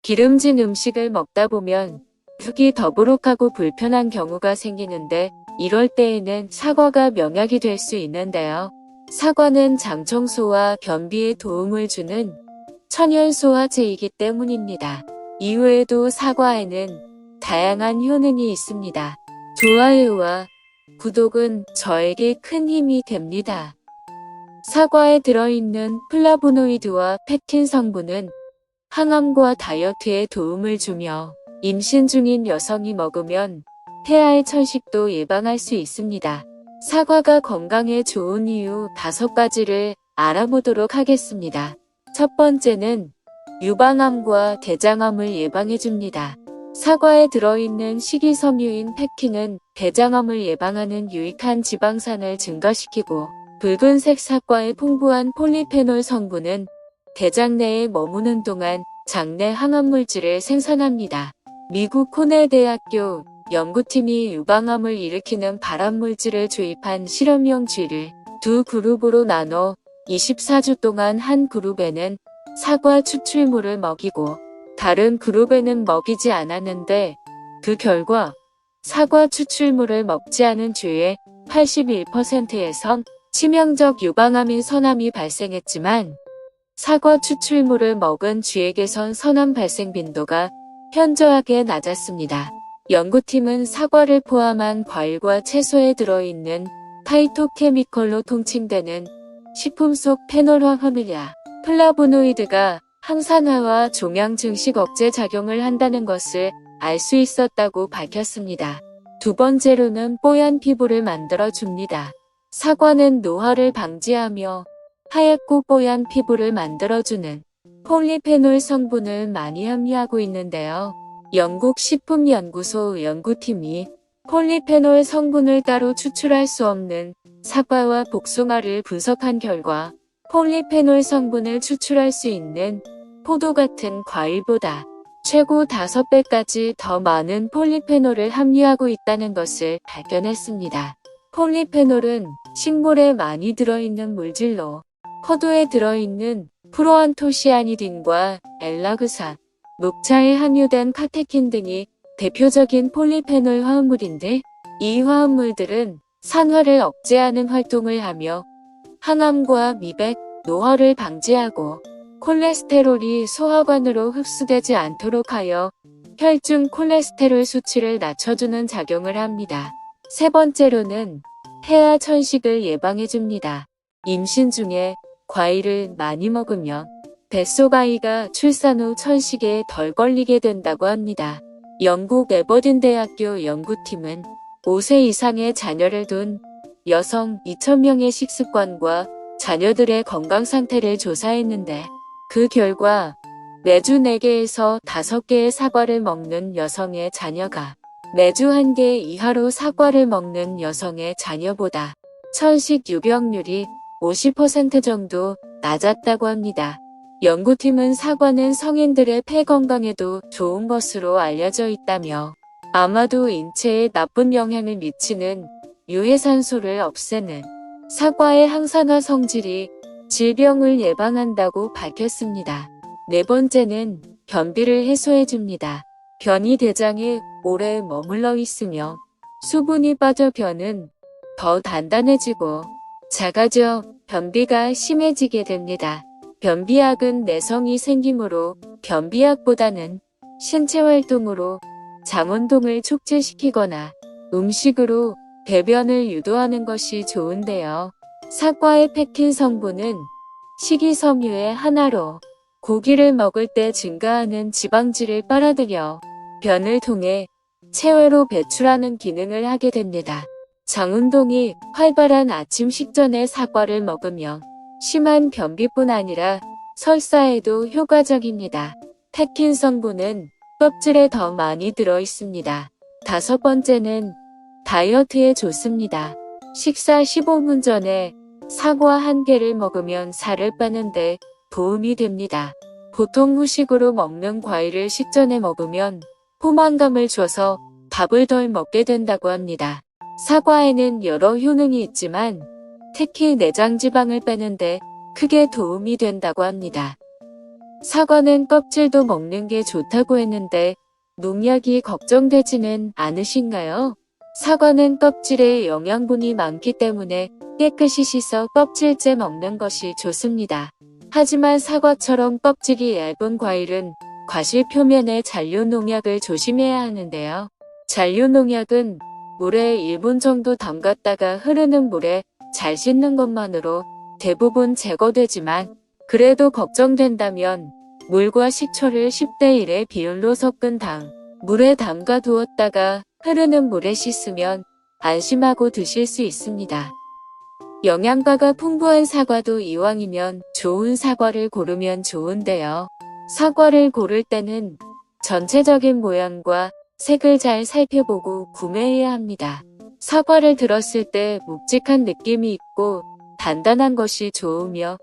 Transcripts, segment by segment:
기름진 음식을 먹다 보면 속이 더부룩하고 불편한 경우가 생기는데 이럴 때에는 사과가 명약이 될 수 있는데요. 사과는 장 청소와 변비에 도움을 주는 천연 소화제이기 때문입니다. 이외에도 사과에는 다양한 효능이 있습니다. 좋아요와 구독은 저에게 큰 힘이 됩니다. 사과에 들어있는 플라보노이드와 펙틴 성분은 항암과 다이어트에 도움을 주며 임신 중인 여성이 먹으면 폐하의 천식도 예방할 수 있습니다. 사과가 건강에 좋은 이유 5가지를 알아보도록 하겠습니다. 첫 번째는 유방암과 대장암을 예방해줍니다. 사과에 들어있는 식이섬유인 펙틴은 대장암을 예방하는 유익한 지방산을 증가시키고 붉은색 사과의 풍부한 폴리페놀 성분은 대장 내에 머무는 동안 장내 항암물질을 생산합니다. 미국 코넬 대학교 연구팀이 유방암을 일으키는 발암물질을 주입한 실험용 쥐를 두 그룹으로 나눠 24주 동안 한 그룹에는 사과 추출물을 먹이고 다른 그룹에는 먹이지 않았는데 그 결과 사과 추출물을 먹지 않은 쥐의 81%에선 치명적 유방암인 선암이 발생했지만 사과 추출물을 먹은 쥐에게선 선암 발생 빈도가 현저하게 낮았습니다. 연구팀은 사과를 포함한 과일과 채소에 들어있는 파이토케미컬로 통칭되는 식품 속 페놀화합이야 플라보노이드가 항산화와 종양 증식 억제 작용을 한다는 것을 알 수 있었다고 밝혔습니다. 두 번째로는 뽀얀 피부를 만들어줍니다. 사과는 노화를 방지하며 하얗고 뽀얀 피부를 만들어주는 폴리페놀 성분을 많이 함유하고 있는데요. 영국 식품연구소 연구팀이 폴리페놀 성분을 따로 추출할 수 없는 사과와 복숭아를 분석한 결과 폴리페놀 성분을 추출할 수 있는 포도 같은 과일보다 최고 5배까지 더 많은 폴리페놀을 함유하고 있다는 것을 발견했습니다. 폴리페놀은 식물에 많이 들어있는 물질로 포도에 들어있는 프로안토시아니딘과 엘라그산, 녹차에 함유된 카테킨 등이 대표적인 폴리페놀 화합물인데 이 화합물들은 산화를 억제하는 활동을 하며 항암과 미백, 노화를 방지하고 콜레스테롤이 소화관으로 흡수되지 않도록 하여 혈중 콜레스테롤 수치를 낮춰주는 작용을 합니다. 세 번째로는 폐하 천식을 예방해줍니다. 임신 중에 과일을 많이 먹으면 뱃속 아이가 출산 후 천식에 덜 걸리게 된다고 합니다. 영국 에버딘 대학교 연구팀은 5세 이상의 자녀를 둔 여성 2,000명의 식습관과 자녀들의 건강 상태를 조사했는데 그 결과 매주 4개에서 5개의 사과를 먹는 여성의 자녀가 매주 1개 이하로 사과를 먹는 여성의 자녀보다 천식 유병률이 50% 정도 낮았다고 합니다. 연구팀은 사과는 성인들의 폐 건강에도 좋은 것으로 알려져 있다며 아마도 인체에 나쁜 영향을 미치는 유해산소를 없애는 사과의 항산화 성질이 질병을 예방한다고 밝혔습니다. 네 번째는 변비를 해소해줍니다. 변이 대장에 오래 머물러 있으며 수분이 빠져 변은 더 단단해지고 작아져 변비가 심해지게 됩니다. 변비약은 내성이 생기므로 변비약보다는 신체 활동으로 장운동을 촉진시키거나 음식으로 배변을 유도하는 것이 좋은데요. 사과의 펙틴 성분은 식이섬유의 하나로 고기를 먹을 때 증가하는 지방질을 빨아들여 변을 통해 체외로 배출하는 기능을 하게 됩니다. 장운동이 활발한 아침 식전에 사과를 먹으면 심한 변비뿐 아니라 설사에도 효과적입니다. 펙틴 성분은 껍질에 더 많이 들어 있습니다. 5번째는 다이어트에 좋습니다. 식사 15분 전에 사과 1개를 먹으면 살을 빠는데 도움이 됩니다. 보통 후식으로 먹는 과일을 식전에 먹으면 포만감을 줘서 밥을 덜 먹게 된다고 합니다. 사과에는 여러 효능이 있지만 특히 내장 지방을 빼는데 크게 도움이 된다고 합니다. 사과는 껍질도 먹는 게 좋다고 했는데 농약이 걱정되지는 않으신가요? 사과는 껍질에 영양분이 많기 때문에 깨끗이 씻어 껍질째 먹는 것이 좋습니다. 하지만 사과처럼 껍질이 얇은 과일은 과실 표면에 잔류농약을 조심해야 하는데요. 잔류농약은 물에 1분 정도 담갔다가 흐르는 물에 잘 씻는 것만으로 대부분 제거되지만 그래도 걱정된다면 물과 식초를 10대 1의 비율로 섞은 물에 담가 두었다가 흐르는 물에 씻으면 안심하고 드실 수 있습니다. 영양가가 풍부한 사과도 이왕이면 좋은 사과를 고르면 좋은데요. 사과를 고를 때는 전체적인 모양과 색을 잘 살펴보고 구매해야 합니다. 사과를 들었을 때 묵직한 느낌이 있고 단단한 것이 좋으며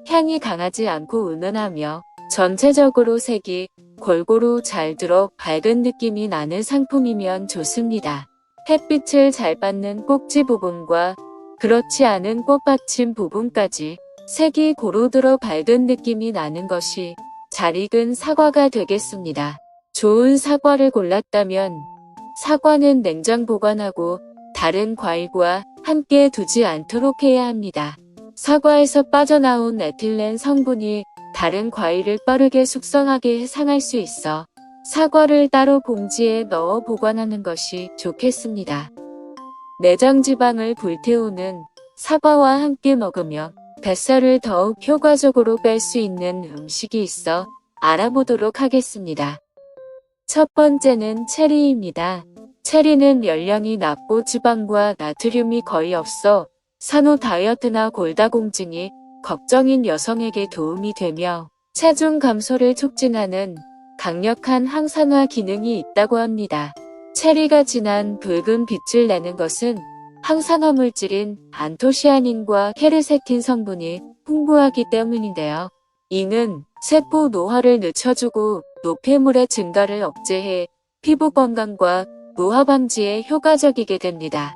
향이 강하지 않고 은은하며 전체적으로 색이 골고루 잘 들어 밝은 느낌이 나는 상품이면 좋습니다. 햇빛을 잘 받는 꼭지 부분과 그렇지 않은 꽃받침 부분까지 색이 고루 들어 밝은 느낌이 나는 것이 잘 익은 사과가 되겠습니다. 좋은 사과를 골랐다면 사과는 냉장 보관하고 다른 과일과 함께 두지 않도록 해야 합니다. 사과에서 빠져나온 에틸렌 성분이 다른 과일을 빠르게 숙성하게 상할 수 있어 사과를 따로 봉지에 넣어 보관하는 것이 좋겠습니다. 내장 지방을 불태우는 사과와 함께 먹으며 뱃살을 더욱 효과적으로 뺄 수 있는 음식이 있어 알아보도록 하겠습니다. 첫 번째는 체리입니다. 체리는 열량이 낮고 지방과 나트륨이 거의 없어 산후 다이어트나 골다공증이 걱정인 여성에게 도움이 되며 체중 감소를 촉진하는 강력한 항산화 기능이 있다고 합니다. 체리가 진한 붉은 빛을 내는 것은 항산화 물질인 안토시아닌과 케르세틴 성분이 풍부하기 때문인데요. 이는 세포 노화를 늦춰주고 노폐물의 증가를 억제해 피부 건강과 노화 방지에 효과적이게 됩니다.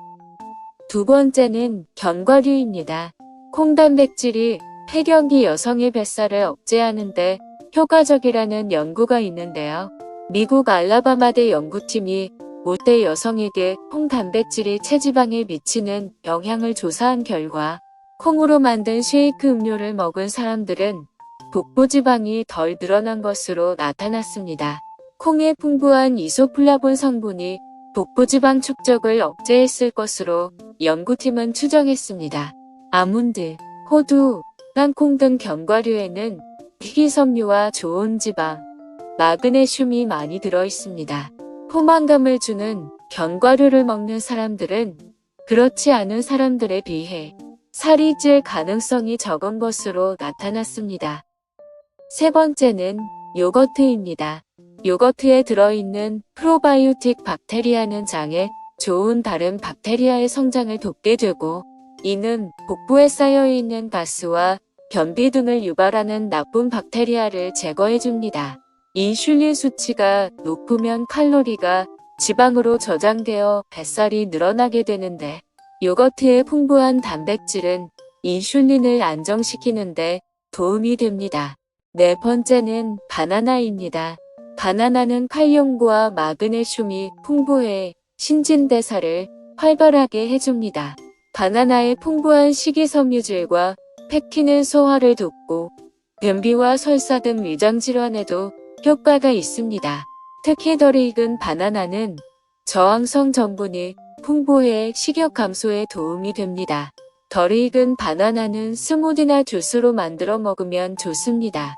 두 번째는 견과류입니다. 콩 단백질이 폐경기 여성의 뱃살을 억제하는데 효과적이라는 연구가 있는데요. 미국 알라바마대 연구팀이 5대 여성에게 콩 단백질이 체지방에 미치는 영향을 조사한 결과 콩으로 만든 쉐이크 음료를 먹은 사람들은 복부 지방이 덜 늘어난 것으로 나타났습니다. 콩의 풍부한 이소플라본 성분이 복부 지방 축적을 억제했을 것으로 연구팀은 추정했습니다. 아몬드, 호두, 땅콩 등 견과류에는 식이섬유와 좋은 지방, 마그네슘이 많이 들어 있습니다. 포만감을 주는 견과류를 먹는 사람들은 그렇지 않은 사람들에 비해 살이 찔 가능성이 적은 것으로 나타났습니다. 세 번째는 요거트입니다. 요거트에 들어있는 프로바이오틱 박테리아는 장에 좋은 다른 박테리아의 성장을 돕게 되고 이는 복부에 쌓여있는 가스와 변비 등을 유발하는 나쁜 박테리아를 제거해줍니다. 인슐린 수치가 높으면 칼로리가 지방으로 저장되어 뱃살이 늘어나게 되는데 요거트의 풍부한 단백질은 인슐린을 안정시키는데 도움이 됩니다. 네 번째는 바나나입니다. 바나나는 칼륨과 마그네슘이 풍부해 신진대사를 활발하게 해줍니다. 바나나의 풍부한 식이섬유질과 팩틴은 소화를 돕고 변비와 설사 등 위장질환에도 효과가 있습니다. 특히 덜 익은 바나나는 저항성 전분이 풍부해 식욕 감소에 도움이 됩니다. 덜 익은 바나나는 스무디나 주스로 만들어 먹으면 좋습니다.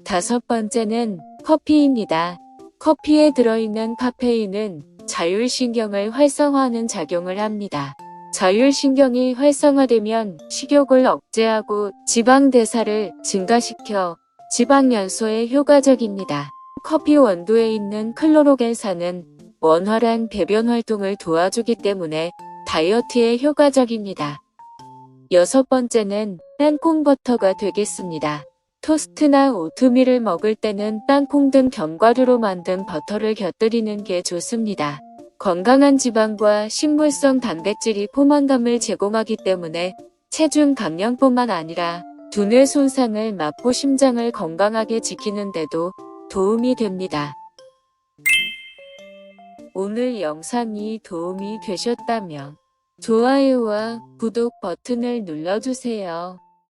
다섯 번째는 커피입니다. 커피에 들어있는 카페인은 자율신경을 활성화하는 작용을 합니다. 자율신경이 활성화되면 식욕을 억제하고 지방대사를 증가시켜 지방연소에 효과적입니다. 커피 원두에 있는 클로로겐산은 원활한 배변 활동을 도와주기 때문에 다이어트에 효과적입니다. 여섯 번째는 땅콩 버터가 되겠습니다. 토스트나 오트밀을 먹을 때는 땅콩 등 견과류로 만든 버터를 곁들이는 게 좋습니다. 건강한 지방과 식물성 단백질이 포만감을 제공하기 때문에 체중 감량뿐만 아니라 두뇌 손상을 막고 심장을 건강하게 지키는 데도 도움이 됩니다. 오늘 영상이 도움이 되셨다면 좋아요와 구독 버튼을 눌러주세요.